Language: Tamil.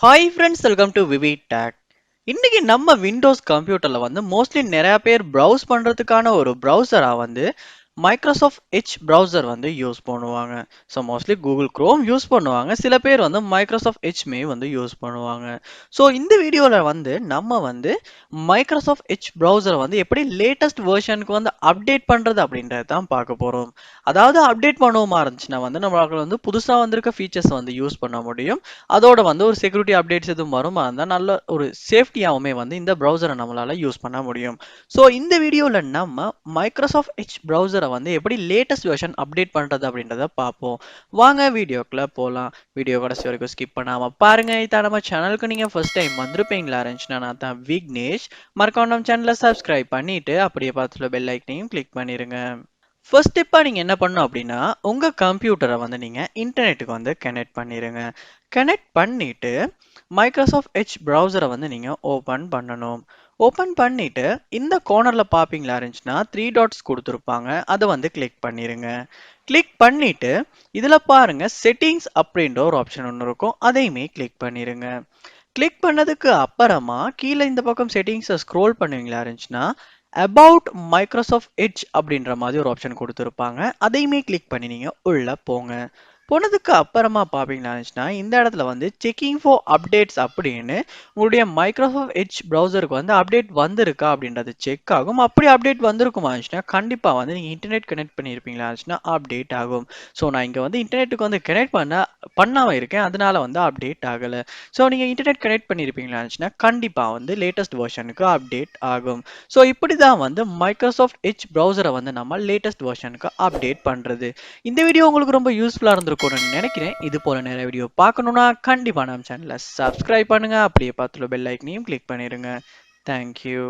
Hi friends, welcome to VividTech. இன்னைக்கு நம்ம விண்டோஸ் கம்ப்யூட்டர்ல மோஸ்ட்லி நிறைய பேர் ப்ரௌஸ் பண்றதுக்கான ஒரு ப்ரௌசரா மைக்ரோசாஃப்ட் எட்ஜ் ப்ரௌசர் யூஸ் பண்ணுவாங்க. So mostly Google chrome use பண்ணுவாங்க. சில பேர் மைக்ரோசாஃப்ட் எட்ஜ்மே யூஸ் பண்ணுவாங்க. ஸோ இந்த வீடியோல நம்ம மைக்ரோசாஃப்ட் எட்ஜ் ப்ரௌசரை எப்படி லேட்டஸ்ட் வெர்ஷனுக்கு அப்டேட் பண்றது அப்படின்றத தான் பார்க்க போறோம். அதாவது அப்டேட் பண்ணுவோமா இருந்துச்சுன்னா நம்மளால புதுசா வந்திருக்க ஃபீச்சர்ஸ் யூஸ் பண்ண முடியும். அதோட ஒரு செக்யூரிட்டி அப்டேட்ஸ் எதுவும் வருமா இருந்தால் நல்ல ஒரு சேஃப்டியாகவுமே இந்த ப்ரௌசரை நம்மளால யூஸ் பண்ண முடியும். ஸோ இந்த வீடியோவில் நம்ம மைக்ரோசாஃப்ட் எட்ஜ் ப்ரௌசரை எப்படி லேட்டஸ்ட் வெர்ஷன் அப்டேட் பண்றது அப்படின்றத பார்ப்போம். வாங்க வீடியோக்குள்ள போகலாம். வீடியோ கடைசி வரைக்கும் ஸ்கிப் பண்ணாம பாருங்க. இதான் நம்ம சேனலுக்கு நீங்க ஃபர்ஸ்ட் டைம் வந்திருப்பீங்களா இருந்துச்சுன்னா நான் தான் விக்னேஷ். மறக்காம நம்ம சேனலை சப்ஸ்கிரைப் பண்ணிட்டு அப்படியே பார்த்துட்டு பெல் ஐக்கனையும் கிளிக் பண்ணிருங்க. ஃபர்ஸ்ட் ஸ்டெப்பா நீங்க என்ன பண்ணணும் அப்படின்னா உங்க கம்ப்யூட்டரை நீங்க இன்டர்நெட்டுக்கு கனெக்ட் பண்ணிருங்க. கனெக்ட் பண்ணிட்டு மைக்ரோசாஃப்ட் எட்ஜ் ப்ரௌசரை நீங்க ஓபன் பண்ணணும். ஓபன் பண்ணிட்டு இந்த கார்னர்ல பாப்பீங்களா இருந்துச்சுன்னா த்ரீ டாட்ஸ் கொடுத்துருப்பாங்க. அதை கிளிக் பண்ணிருங்க. கிளிக் பண்ணிட்டு இதுல பாருங்க செட்டிங்ஸ் அப்படின்ற ஒரு ஆப்ஷன் ஒன்று இருக்கும். அதையுமே கிளிக் பண்ணிருங்க. கிளிக் பண்ணதுக்கு அப்புறமா கீழே இந்த பக்கம் செட்டிங்ஸை ஸ்க்ரோல் பண்ணுவீங்களா இருந்துச்சுன்னா அபவுட் மைக்ரோசாஃப்ட் எட்ஜ் அப்படின்ற மாதிரி ஒரு ஆப்ஷன் கொடுத்துருப்பாங்க. அதையுமே கிளிக் பண்ணி நீங்க உள்ள போங்க. போனதுக்கு அப்புறமா பாப்பீங்களா இருந்துச்சுன்னா இந்த இடத்துல செக்கிங் ஃபார் அப்டேட்ஸ் அப்படின்னு உங்களுடைய மைக்ரோசாஃப்ட் எட்ஜ் ப்ரௌசருக்கு அப்டேட் வந்திருக்கா அப்படின்றது செக் ஆகும். அப்படி அப்டேட் வந்திருக்குமா இருந்துச்சுன்னா கண்டிப்பா நீங்க இன்டர்நெட் கனெக்ட் பண்ணியிருப்பீங்களா இருந்துச்சுன்னா அப்டேட் ஆகும். ஸோ நான் இங்க இன்டர்நெட்டுக்கு கனெக்ட் பண்ணாம இருக்கேன், அதனால அப்டேட் ஆகல. ஸோ நீங்க இன்டர்நெட் கனெக்ட் பண்ணியிருப்பீங்களா இருந்துச்சுன்னா கண்டிப்பா லேட்டஸ்ட் வெர்ஷனுக்கு அப்டேட் ஆகும். ஸோ இப்படி தான் மைக்ரோசாஃப்ட் எட்ஜ் ப்ரௌசரை நம்ம லேட்டஸ்ட் வெர்ஷனுக்கு அப்டேட் பண்றது. இந்த வீடியோ உங்களுக்கு ரொம்ப யூஸ்ஃபுல்லா இருந்திருக்கும்னு நினைக்கிறேன். இது போல நிறைய வீடியோ பார்க்கணும்னா கண்டிப்பா நம்ம சேனலை சப்ஸ்கிரைப் பண்ணுங்க. அப்படியே பார்த்துள்ள பெல் ஐக்கனையும் கிளிக் பண்ணிருங்க. தேங்க்யூ.